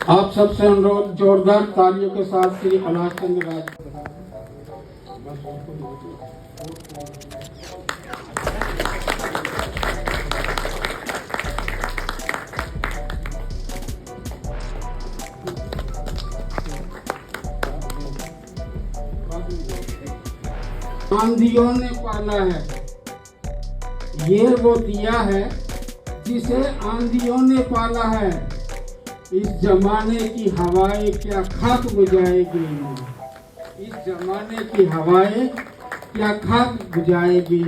आप सबसे अनुरोध जोरदार तालियों के साथ श्री कैलाश चंद्र राज आंधियों ने पाला है, ये वो दिया है जिसे आंधियों ने पाला है। इस जमाने की हवाएं क्या खाक बुझाएगी, इस जमाने की हवाएं क्या खाक बुझाएगी।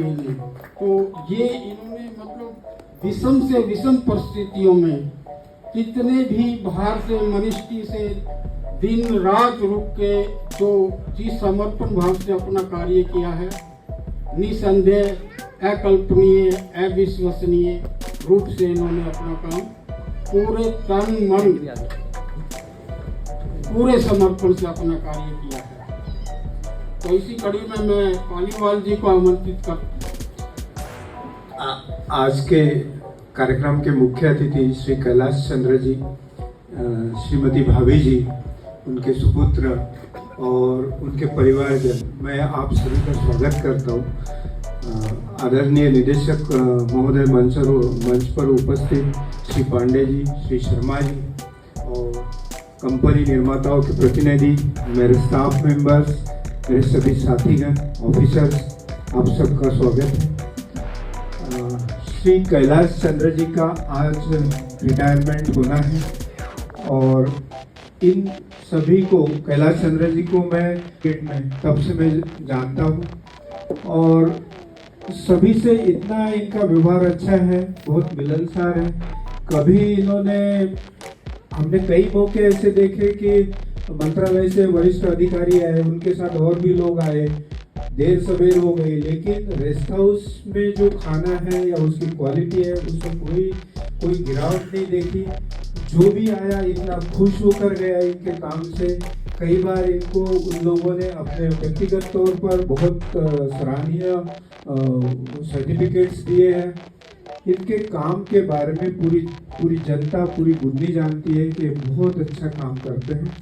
तो ये इन्होंने मतलब विषम से विषम परिस्थितियों में कितने भी बाहर से मनुष्य से दिन रात रुक के जो जिस समर्पण भाव से अपना कार्य किया है, निसंदेह अकल्पनीय अविश्वसनीय रूप से इन्होंने अपना काम पूरे तन मन पूरे समर्पण से अपना कार्य किया है। तो इसी कड़ी में मैं पालीवाल जी को आमंत्रित करता हूँ। आज के कार्यक्रम के मुख्य अतिथि श्री कैलाश चंद्र जी, श्रीमती भाभी जी, उनके सुपुत्र और उनके परिवारजन, मैं आप सभी का स्वागत करता हूँ। आदरणीय निदेशक महोदय मंच पर उपस्थित श्री पांडे जी, श्री शर्मा जी और कंपनी निर्माताओं के प्रतिनिधि, मेरे स्टाफ मेंबर्स, मेरे सभी साथीगण, ऑफिसर्स, आप सबका स्वागत है। श्री कैलाश चंद्र जी का आज रिटायरमेंट होना है और इन सभी को, कैलाश चंद्र जी को मैं तब से मैं जानता हूँ और सभी से इतना इनका व्यवहार अच्छा है, बहुत मिलनसार है। कभी इन्होंने, हमने कई मौके ऐसे देखे कि मंत्रालय से वरिष्ठ अधिकारी आए, उनके साथ और भी लोग आए, देर सवेर हो गई, लेकिन रेस्ट हाउस में जो खाना है या उसकी क्वालिटी है उसमें कोई गिरावट नहीं देखी। जो भी आया इतना खुश होकर गया इनके काम से। कई बार इनको उन लोगों ने अपने व्यक्तिगत तौर पर बहुत सराहनीय सर्टिफिकेट्स दिए हैं। इनके काम के बारे में पूरी जनता, पूरी बुद्धि जानती है कि बहुत अच्छा काम करते हैं।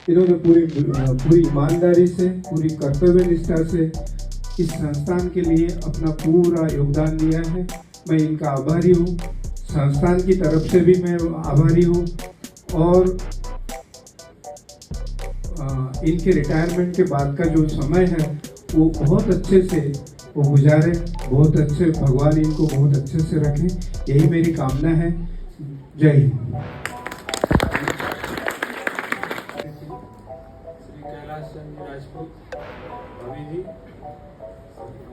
इन्होंने पूरी ईमानदारी से, पूरी कर्तव्य निष्ठा से इस संस्थान के लिए अपना पूरा योगदान दिया है। मैं इनका आभारी हूँ, संस्थान की तरफ से भी मैं आभारी हूँ और इनके रिटायरमेंट के बाद का जो समय है वो बहुत अच्छे से वो गुजारे, बहुत अच्छे, भगवान इनको बहुत अच्छे से रखें, यही मेरी कामना है। जय हिंद। श्री कैलाश चंद्र राजपूत भाभी जी,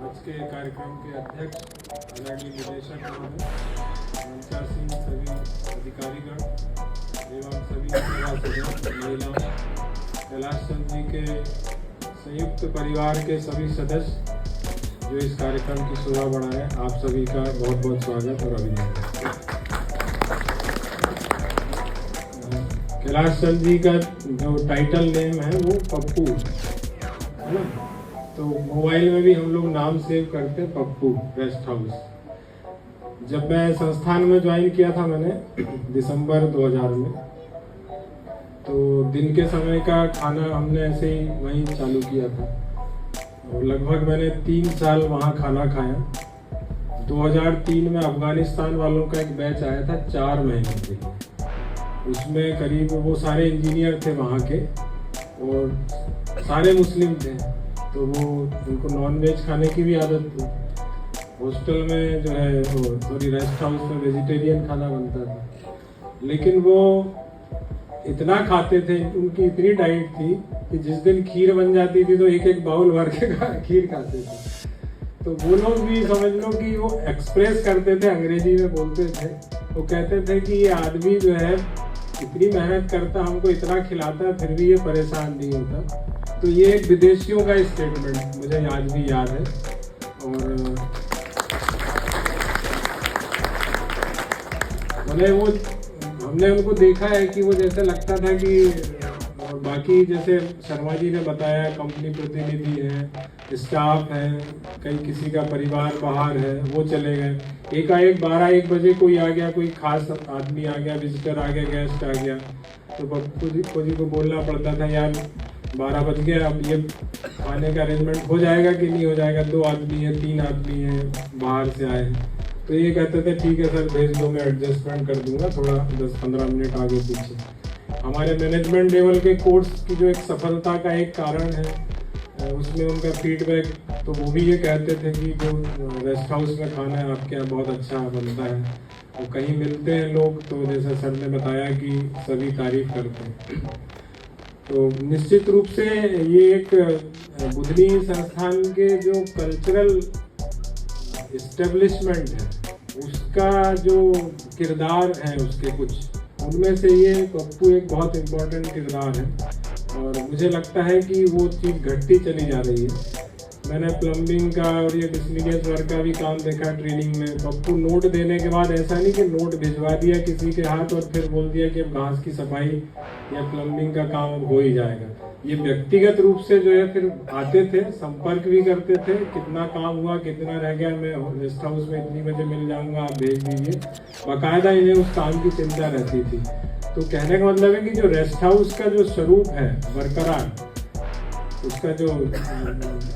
आज के कार्यक्रम के अध्यक्ष आदरणीय निदेशक महोदय, मंचासीन सभी अधिकारीगण एवं सभी सेवा सदस्य, महिलाओं, कैलाश चंद्र जी के संयुक्त परिवार के सभी सदस्य जो इस कार्यक्रम की शोभा बढ़ाएं, आप सभी का बहुत बहुत स्वागत और अभिनंदन। कैलाश चंद्र जी का जो टाइटल नेम है वो पप्पू है ना, तो मोबाइल में भी हम लोग नाम सेव करते हैं पप्पू रेस्ट हाउस। जब मैं संस्थान में ज्वाइन किया था मैंने दिसंबर 2000 में, तो दिन के समय का खाना हमने ऐसे ही वहीं चालू किया था और लगभग मैंने 3 साल वहाँ खाना खाया। 2003 में अफगानिस्तान वालों का एक बैच आया था 4 महीने के लिए, उसमें करीब वो सारे इंजीनियर थे वहाँ के और सारे मुस्लिम थे, तो वो उनको नॉन वेज खाने की भी आदत थी। हॉस्टल में जो है वो सॉरी रेस्ट हाउस में वेजिटेरियन खाना बनता था, लेकिन वो इतना खाते थे, उनकी इतनी डाइट थी कि जिस दिन खीर बन जाती थी तो एक बाउल भर के खीर खाते थे। तो वो लोग भी समझ लो कि वो एक्सप्रेस करते थे, अंग्रेजी में बोलते थे, वो कहते थे कि ये आदमी जो है इतनी मेहनत करता, हमको इतना खिलाता, फिर भी ये परेशान नहीं होता। तो ये एक विदेशियों का स्टेटमेंट मुझे आज भी याद है। और हमने उनको देखा है कि वो जैसे लगता था कि बाकी जैसे शर्मा जी ने बताया कंपनी प्रतिनिधि है, स्टाफ है, कहीं किसी का परिवार बाहर है, वो चले गए, एकाएक 12-1 बजे कोई आ गया, कोई खास आदमी आ गया, विजिटर आ गया, गेस्ट आ गया, तो पप्पू जी को बोलना पड़ता था यार 12 बज गया, अब ये खाने का अरेंजमेंट हो जाएगा कि नहीं हो जाएगा, 2 आदमी है 3 आदमी है बाहर से आए हैं, तो ये कहते थे ठीक है सर भेज दो, मैं एडजस्टमेंट कर दूंगा, थोड़ा 10-15 मिनट आगे पीछे। हमारे मैनेजमेंट लेवल के कोर्स की जो एक सफलता का एक कारण है, उसमें उनका फीडबैक, तो वो भी ये कहते थे कि जो रेस्ट हाउस में खाना है आपके यहाँ बहुत अच्छा बनता है, और कहीं मिलते हैं लोग तो जैसा सर ने बताया कि सभी तारीफ करते हैं। तो निश्चित रूप से ये एक बुधनी संस्थान के जो कल्चरल इस्टेब्लिशमेंट है उसका जो किरदार है, उसके कुछ उनमें से ये पप्पू एक बहुत इम्पोर्टेंट किरदार है, और मुझे लगता है कि वो चीज़ घटती चली जा रही है। मैंने प्लम्बिंग का और ये मिसलिनियस वर्क का भी काम देखा ट्रेनिंग में। पप्पू नोट देने के बाद ऐसा नहीं कि नोट भिजवा दिया किसी के हाथ और फिर बोल दिया कि अब घास की सफाई या प्लम्बिंग का काम अब हो ही जाएगा। ये व्यक्तिगत रूप से जो है फिर आते थे, संपर्क भी करते थे, कितना काम हुआ, कितना रह गया, मैं रेस्ट हाउस में इतनी बजे मिल जाऊंगा, आप भेज दीजिए। बाकायदा इन्हें उस काम की चिंता रहती थी। तो कहने का मतलब है कि जो रेस्ट हाउस का जो स्वरूप है बरकरार, उसका जो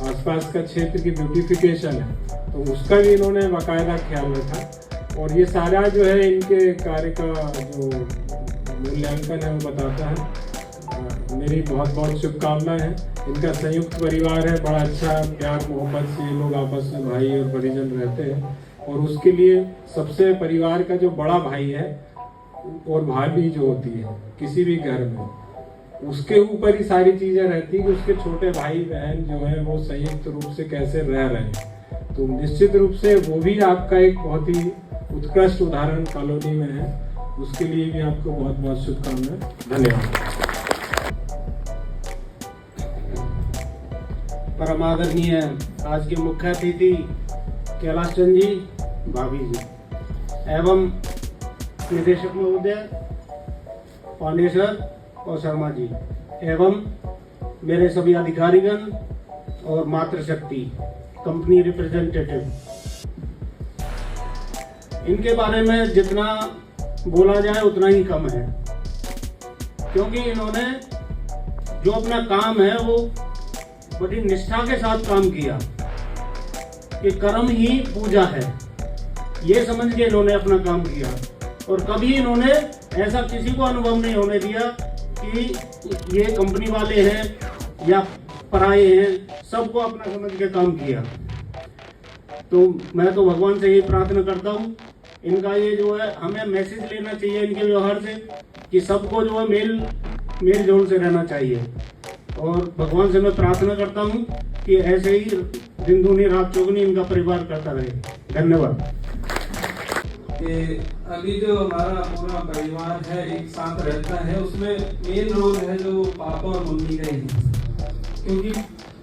आसपास का क्षेत्र की ब्यूटिफिकेशन है, तो उसका भी इन्होंने बाकायदा ख्याल रखा। और ये सारा जो है इनके कार्य का जो मूल्यांकन है वो बताता है। मेरी बहुत बहुत शुभकामनाएं हैं। इनका संयुक्त परिवार है, बड़ा अच्छा प्यार मोहब्बत से ये लोग आपस में भाई और परिजन रहते हैं, और उसके लिए सबसे परिवार का जो बड़ा भाई है और भाभी जो होती है किसी भी घर में, उसके ऊपर ही सारी चीजें रहती है कि उसके छोटे भाई बहन जो है वो संयुक्त रूप से कैसे रह रहे हैं। तो निश्चित रूप से वो भी आपका एक बहुत ही उत्कृष्ट उदाहरण कॉलोनी में है, उसके लिए भी आपको बहुत बहुत शुभकामनाएं। धन्यवाद। परम आदरणीय आज के मुख्य अतिथि कैलाश चंद जी, भाभी जी एवं निदेशक महोदय पांडेसर और शर्मा जी एवं मेरे सभी अधिकारीगण और मातृशक्ति कंपनी रिप्रेजेंटेटिव, इनके बारे में जितना बोला जाए उतना ही कम है, क्योंकि इन्होंने जो अपना काम है वो बड़ी निष्ठा के साथ काम किया कि कर्म ही पूजा है, ये समझ के इन्होंने अपना काम किया। और कभी इन्होंने ऐसा किसी को अनुभव नहीं होने दिया कि ये कंपनी वाले हैं या पराये हैं, सबको अपना समझ के काम किया। तो मैं तो भगवान से यही प्रार्थना करता हूँ, इनका ये जो है हमें मैसेज लेना चाहिए इनके व्यवहार से कि सबको जो है मेल जोल से रहना चाहिए। और भगवान से मैं प्रार्थना करता हूँ कि ऐसे ही दिन दूनी रात चौगुनी इनका परिवार करता रहे। धन्यवाद। अभी जो हमारा पूरा परिवार है एक साथ रहता है, उसमें मेन रोल है जो पापा और मम्मी का ही, क्योंकि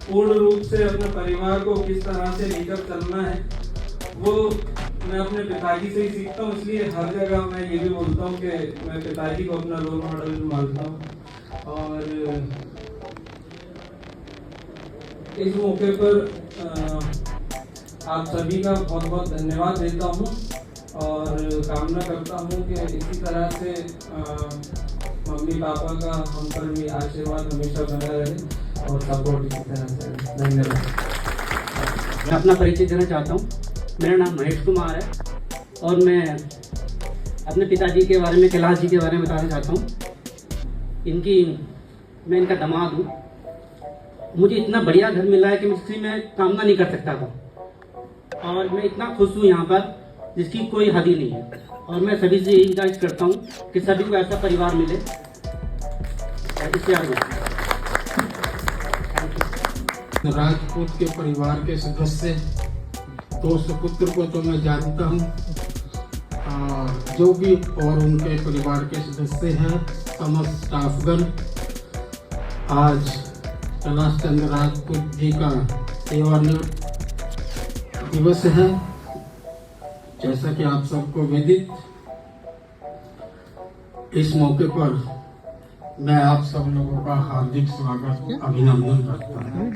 पूर्ण रूप से अपने परिवार को किस तरह से लेकर चलना है वो मैं अपने पिताजी से ही सीखता हूँ। इसलिए हर जगह मैं ये भी बोलता हूँ कि मैं पिताजी को अपना रोल मॉडल मानता हूँ। और इस मौके पर आप सभी का बहुत बहुत धन्यवाद देता हूँ और कामना करता हूँ कि इसी तरह से मम्मी पापा का हम पर भी आशीर्वाद हमेशा बना रहे और सपोर्ट इसी तरह से। धन्यवाद। मैं अपना परिचय देना चाहता हूँ। मेरा नाम महेश कुमार है और मैं अपने पिताजी के बारे में, कैलाश जी के बारे में बताना चाहता हूँ। मैं इनका दामाद हूँ। मुझे इतना बढ़िया घर मिला है कि जिसकी मैं कामना नहीं कर सकता था, और मैं इतना खुश हूँ यहाँ पर जिसकी कोई हद ही नहीं है। और मैं सभी से यही गुजारिश करता हूँ कि सभी को ऐसा परिवार मिले। राजपूत के परिवार के सदस्य, 2 सुपुत्र को तो मैं जानता हूँ, और जो भी और उनके परिवार के सदस्य हैं, समस्त स्टाफगण, आज कैलाश चंद्र राजपूत जी का सेवानिवृत्त दिवस है। जैसा कि आप सबको विदित, इस मौके पर मैं आप सब लोगों का हार्दिक स्वागत, अभिनंदन करता हूँ।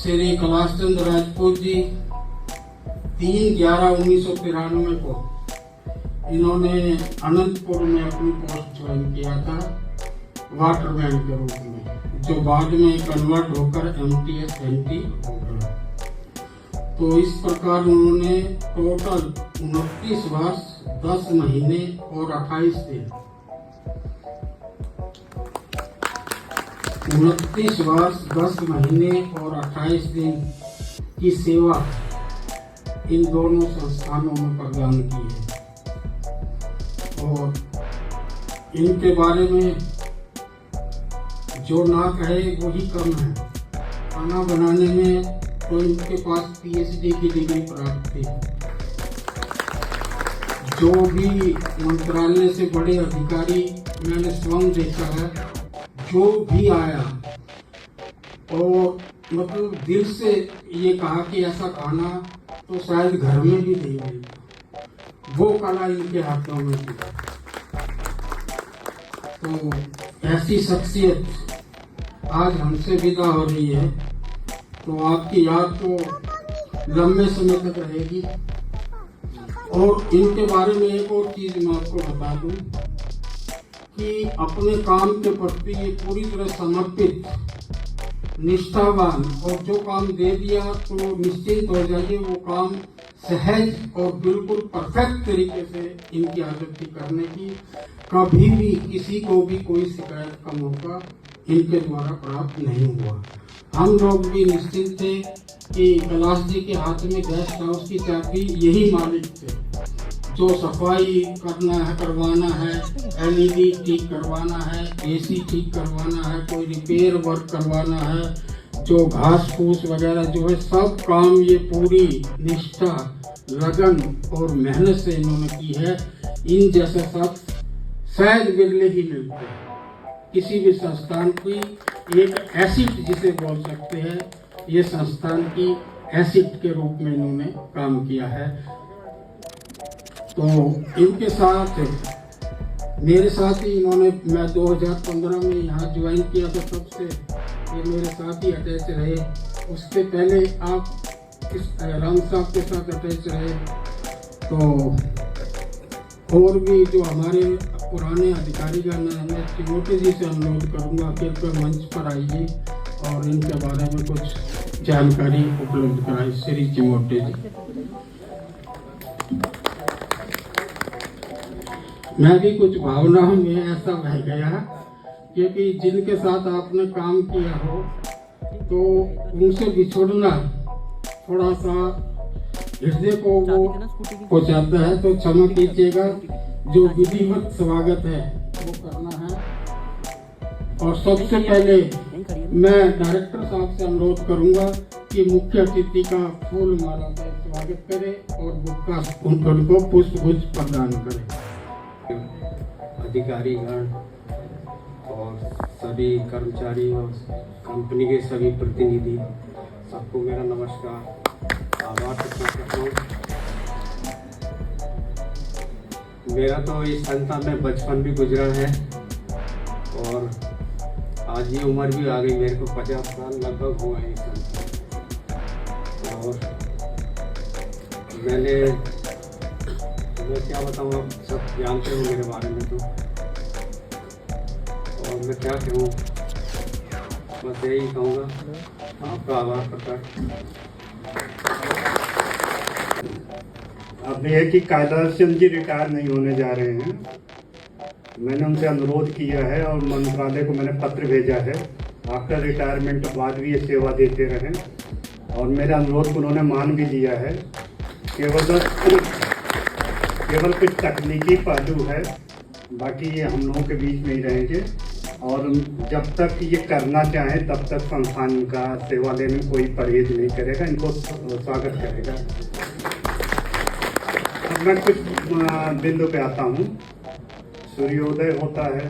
श्री कैलाश चंद्र राजपूत जी 3/11/1993 को इन्होंने अनंतपुर में अपनी पोस्ट ज्वाइन किया था वाटरमैन के रूप में, जो बाद में कन्वर्ट होकर MTS NT हो गया। तो इस प्रकार उन्होंने टोटल 29 वर्ष 10 महीने और 28 दिन 29 वर्ष 10 महीने और 28 दिन की सेवा इन दोनों संस्थानों में प्रदान की है। और इनके बारे में जो ना कहे वही कम है। खाना बनाने में तो इनके पास PhD की डिग्री प्राप्त थी। जो भी मंत्रालय से बड़े अधिकारी मैंने स्वयं देखा है, जो भी आया और मतलब दिल से ये कहा कि ऐसा खाना तो शायद घर में भी नहीं मिलता, वो कला इनके हाथों में थी। तो ऐसी शख्सियत आज हमसे विदा हो रही है, तो आपकी याद तो लंबे समय तक रहेगी। और इनके बारे में एक और चीज मैं आपको बता दूं कि अपने काम के प्रति ये पूरी तरह समर्पित, निष्ठावान, और जो काम दे दिया तो निश्चिंत हो जाइए, वो काम सहज और बिल्कुल परफेक्ट तरीके से इनकी आदत थी करने की। कभी भी किसी को भी कोई शिकायत का मौका इनके द्वारा प्राप्त नहीं हुआ। हम लोग भी निश्चिंत थे कि कैलाश जी के हाथ में गेस्ट हाउस की चाबी यही मालिक थे। जो सफाई करवाना है, LED ठीक करवाना है, AC ठीक करवाना है, कोई रिपेयर वर्क करवाना है, जो घास फूस वगैरह जो है, सब काम ये पूरी निष्ठा, लगन और मेहनत से इन्होंने की है। इन जैसे शख्स शायद बिरले ही मिलते हैं। किसी भी संस्थान की एक एसिड जिसे बोल सकते हैं, ये संस्थान की एसिड के रूप में इन्होंने काम किया है। तो इनके साथ मेरे साथ ही इन्होंने, मैं 2015 में यहाँ ज्वाइन किया था, तब से ये मेरे साथ ही अटैच रहे। उसके पहले आप राम साहब के साथ अटैच रहे। तो और भी जो हमारे पुराने अधिकारीगण हैं, मैं चिमोटे जी से अनुरोध करूँगा कि कृपया मंच पर आइए और इनके बारे में कुछ जानकारी उपलब्ध कराइए। श्री चिमोटे जी, मैं भी कुछ भावनाओं में ऐसा बह गया क्योंकि जिनके साथ आपने काम किया हो तो उनसे बिछोड़ना थोड़ा सा हृदय को वो पहुँचाता है। तो क्षमा कीजिएगा, जो विधिवत स्वागत है वो करना है। और सबसे पहले मैं डायरेक्टर साहब से अनुरोध करूंगा कि मुख्य अतिथि का फूल माला से स्वागत करें और बुक्का उनको पुष्पगुच्छ प्रदान करें। अधिकारीगण और सभी कर्मचारी और कंपनी के सभी प्रतिनिधि, सबको मेरा नमस्कार, आभार प्रकट करता हूँ। मेरा तो इस संस्था में बचपन भी गुजरा है और आज ये उम्र भी आ गई, मेरे को 50 साल लगभग हुआ है इस संस्था। और मैं क्या बताऊँ, आप सब जानते हो मेरे बारे में तो, और मैं क्या कहूँ, बस यही कहूँगा, आपका आभार प्रकट। अब यह कि कैलाश चंद्र जी रिटायर नहीं होने जा रहे हैं। मैंने उनसे अनुरोध किया है और मंत्रालय को मैंने पत्र भेजा है, आफ्टर रिटायरमेंट बाद भी ये सेवा देते रहें, और मेरा अनुरोध को उन्होंने मान भी लिया है। केवल कुछ तकनीकी पहलू है, बाकी ये हम लोगों के बीच में ही रहेंगे और जब तक ये करना चाहें तब तक संस्थान का सेवा लेने में कोई परहेज नहीं करेगा, इनको स्वागत करेगा। अब मैं कुछ बिंदु पे आता हूँ। सूर्योदय होता है,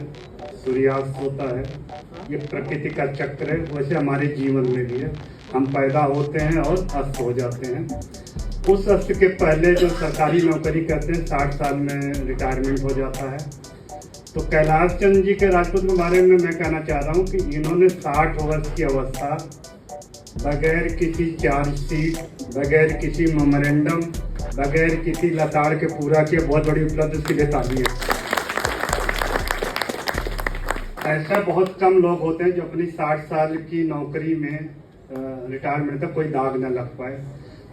सूर्यास्त होता है, ये प्रकृति का चक्र है। वैसे हमारे जीवन में भी है, हम पैदा होते हैं और अस्त हो जाते हैं। उस अस्त के पहले जो सरकारी नौकरी करते हैं 60 साल में रिटायरमेंट हो जाता है। तो कैलाश चंद्र जी के राजपूत के बारे में मैं कहना चाह रहा हूँ कि इन्होंने 60 वर्ष की अवस्था बगैर किसी चार्जशीट, बगैर किसी मेमोरेंडम, बगैर किसी लताड़ के पूरा किया। बहुत बड़ी उपलब्धि, उसके लिए ताली है। ऐसा बहुत कम लोग होते हैं जो अपनी 60 साल की नौकरी में रिटायरमेंट तक कोई दाग न लग पाए।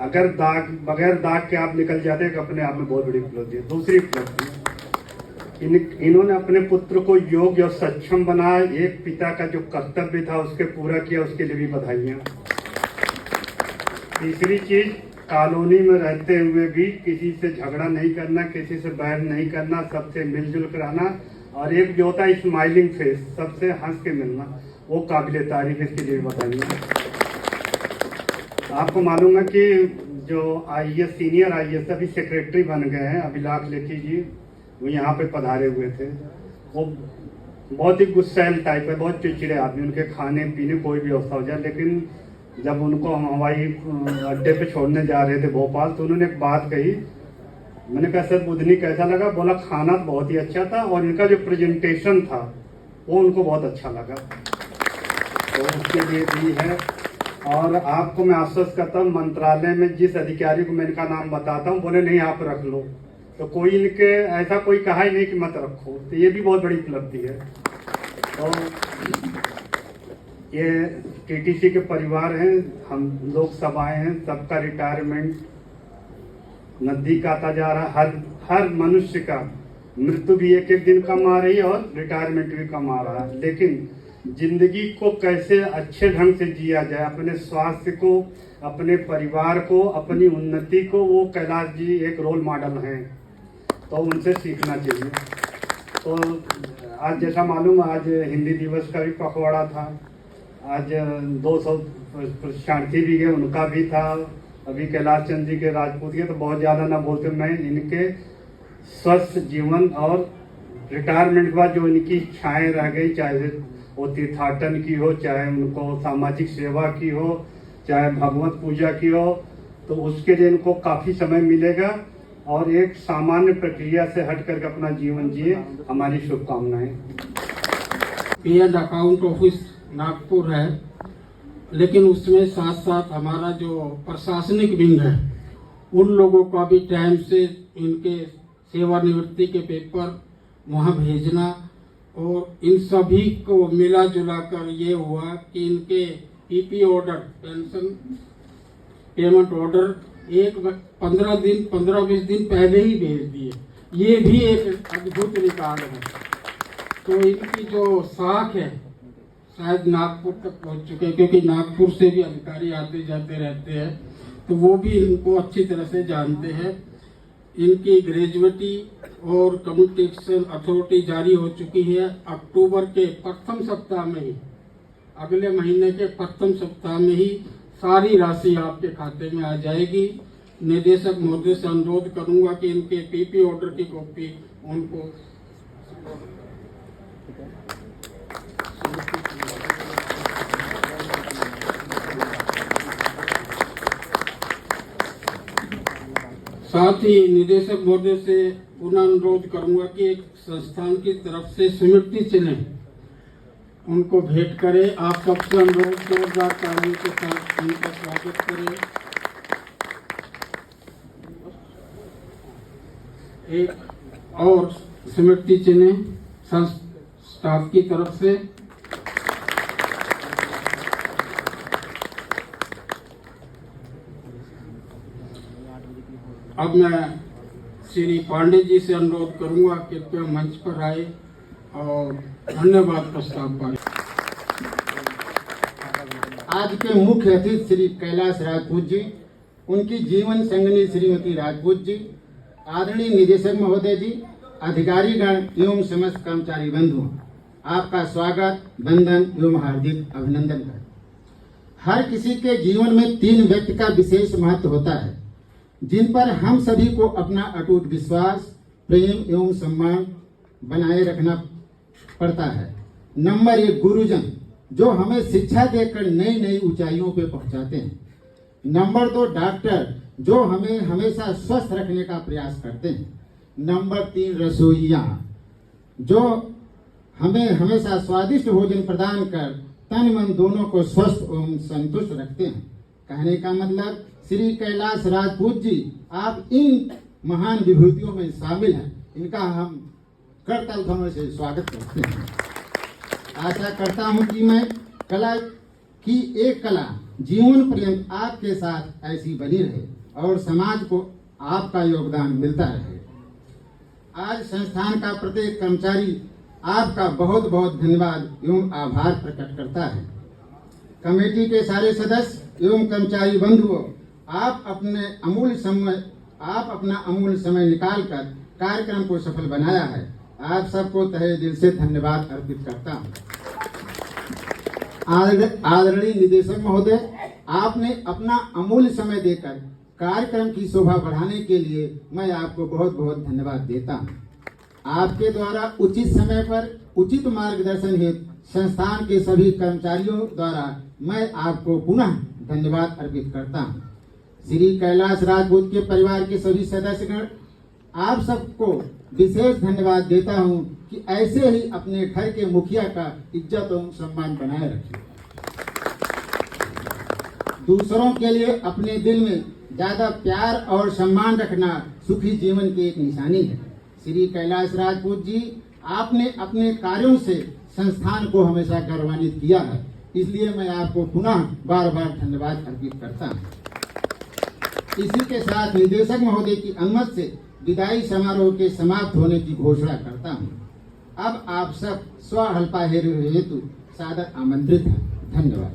अगर बगैर दाग के आप निकल जाते हैं, अपने आप में बहुत बड़ी उपलब्धि है। दूसरी उपलब्धि, इन्होंने अपने पुत्र को योग्य और सक्षम बनाया। एक पिता का जो कर्तव्य था उसके पूरा किया, उसके लिए भी बधाइयाँ। तीसरी चीज, कॉलोनी में रहते हुए भी किसी से झगड़ा नहीं करना, किसी से बैर नहीं करना, सबसे मिलजुल कर रहना, और एक जो होता है स्माइलिंग फेस, सबसे हंस के मिलना, वो काबिल तारीफ, इसके लिए बताइए। आपको मालूम है कि जो IAS सीनियर IAS अभी सेक्रेटरी बन गए हैं, अभिलाष लेखी जी, वो यहाँ पे पधारे हुए थे। वो बहुत ही गुस्सैल टाइप है, बहुत चिड़चिड़े आदमी, उनके खाने पीने कोई भी व्यवस्था हो जाए। लेकिन जब उनको हम हवाई अड्डे पे छोड़ने जा रहे थे भोपाल, तो उन्होंने एक बात कही। मैंने कहा सर बुधनी कैसा लगा? बोला खाना बहुत ही अच्छा था और इनका जो प्रेजेंटेशन था वो उनको बहुत अच्छा लगा। तो उसके लिए भी है। और आपको मैं आश्वस्त करता हूँ, मंत्रालय में जिस अधिकारी को मैं इनका नाम बताता हूँ, बोले नहीं आप रख लो, तो कोई इनके ऐसा कोई कहा ही नहीं कि मत रखो। तो ये भी बहुत बड़ी उपलब्धि है। तो ये TTC के परिवार हैं, हम लोग सब आए हैं, सबका रिटायरमेंट नजदीक आता जा रहा। हर मनुष्य का मृत्यु भी एक एक दिन कम आ रही है और रिटायरमेंट भी कम आ रहा है। लेकिन जिंदगी को कैसे अच्छे ढंग से जिया जाए, अपने स्वास्थ्य को, अपने परिवार को, अपनी उन्नति को, वो कैलाश जी एक रोल मॉडल हैं, तो उनसे सीखना चाहिए। तो आज जैसा मालूम, आज हिंदी दिवस का भी पखवाड़ा था, आज 200 प्रशिक्षणार्थी भी गए, उनका भी था। अभी कैलाश चंद जी के राजपूत के, तो बहुत ज़्यादा ना बोलते, मैं इनके स्वस्थ जीवन और रिटायरमेंट के बाद जो इनकी इच्छाएँ रह गई, चाहे वो तीर्थाटन की हो, चाहे उनको सामाजिक सेवा की हो, चाहे भगवत पूजा की हो, तो उसके लिए इनको काफ़ी समय मिलेगा और एक सामान्य प्रक्रिया से हट करके अपना जीवन जिए। हमारी शुभकामनाएं। पे अकाउंट ऑफिस नागपुर है, लेकिन उसमें साथ साथ हमारा जो प्रशासनिक विंग है, उन लोगों का भी टाइम से इनके सेवानिवृत्ति के पेपर वहाँ भेजना, और इन सभी को मिला जुला कर ये हुआ कि इनके PP order, pension payment order 15-20 दिन पहले ही भेज दिए। ये भी एक अद्भुत रिकॉर्ड है। तो इनकी जो साख है शायद नागपुर तक पहुंच चुके हैं, क्योंकि नागपुर से भी अधिकारी आते जाते रहते हैं, तो वो भी इनको अच्छी तरह से जानते हैं। इनकी ग्रेजुएटी और कम्युनिकेशन अथॉरिटी जारी हो चुकी है। अक्टूबर के प्रथम सप्ताह में ही, अगले महीने के प्रथम सप्ताह में ही सारी राशि आपके खाते में आ जाएगी। निदेशक महोदय से अनुरोध करूंगा कि इनके PP ऑर्डर की कॉपी उनको साथ ही निदेशक महोदय से पुनः अनुरोध करूंगा कि एक संस्थान की तरफ से स्मृति चिन्ह उनको भेंट करें। आप सबसे अनुरोध, जोरदार तालियों के साथ उनका स्वागत करें। एक और स्मृति चिन्ह स्टाफ की तरफ से। अब मैं श्री पांडे जी से अनुरोध करूंगा कि कृपया मंच पर आए और धन्यवाद प्रस्ताव पाए। आज के मुख्य अतिथि श्री कैलाश राजपूत जी, उनकी जीवन संगिनी श्रीमती राजपूत जी, आदरणीय निदेशक महोदय जी, अधिकारीगण एवं समस्त कर्मचारी बंधु, आपका स्वागत, वंदन एवं हार्दिक अभिनंदन है। हर किसी के जीवन में 3 व्यक्ति का विशेष महत्व होता है, जिन पर हम सभी को अपना अटूट विश्वास, प्रेम एवं सम्मान बनाए रखना पड़ता है। नंबर 1 गुरुजन, जो हमें शिक्षा देकर नई नई ऊंचाइयों पे पहुंचाते हैं। नंबर 2 डॉक्टर, जो हमें हमेशा स्वस्थ रखने का प्रयास करते हैं। नंबर 3 रसोइया, जो हमें हमेशा स्वादिष्ट भोजन प्रदान कर तन मन दोनों को स्वस्थ एवं संतुष्ट रखते हैं। कहने का मतलब श्री कैलाश राजपूत जी आप इन महान विभूतियों में शामिल हैं। इनका हम करतल ध्वनि से स्वागत करते हैं। आशा करता हूं कि मैं कला की एक कला जीवन पर्यंत आपके साथ ऐसी बनी रहे और समाज को आपका योगदान मिलता रहे। आज संस्थान का प्रत्येक कर्मचारी आपका बहुत बहुत धन्यवाद एवं आभार प्रकट करता है। कमेटी के सारे सदस्य एवं कर्मचारी बंधुओं, आप अपना अमूल्य समय निकालकर कार्यक्रम को सफल बनाया है। आप सबको तहे दिल से धन्यवाद अर्पित करता हूँ। आदरणीय निदेशक महोदय, आपने अपना अमूल्य समय देकर कार्यक्रम की शोभा बढ़ाने के लिए मैं आपको बहुत बहुत धन्यवाद देता हूँ। आपके द्वारा उचित समय पर उचित मार्गदर्शन हेतु संस्थान के सभी कर्मचारियों द्वारा मैं आपको पुनः धन्यवाद अर्पित करता हूँ। श्री कैलाश राजपूत के परिवार के सभी सदस्यगण, आप सबको विशेष धन्यवाद देता हूँ कि ऐसे ही अपने घर के मुखिया का इज्जत एवं सम्मान बनाए रखें। दूसरों के लिए अपने दिल में ज्यादा प्यार और सम्मान रखना सुखी जीवन की एक निशानी है। श्री कैलाश राजपूत जी, आपने अपने कार्यों से संस्थान को हमेशा गौरवान्वित किया है, इसलिए मैं आपको पुनः बार बार धन्यवाद अर्पित करता हूँ। इसी के साथ निदेशक महोदय की अनुमति से विदाई समारोह के समाप्त होने की घोषणा करता हूँ। अब आप सब स्वहल्पा हेतु सादर आमंत्रित हैं। धन्यवाद।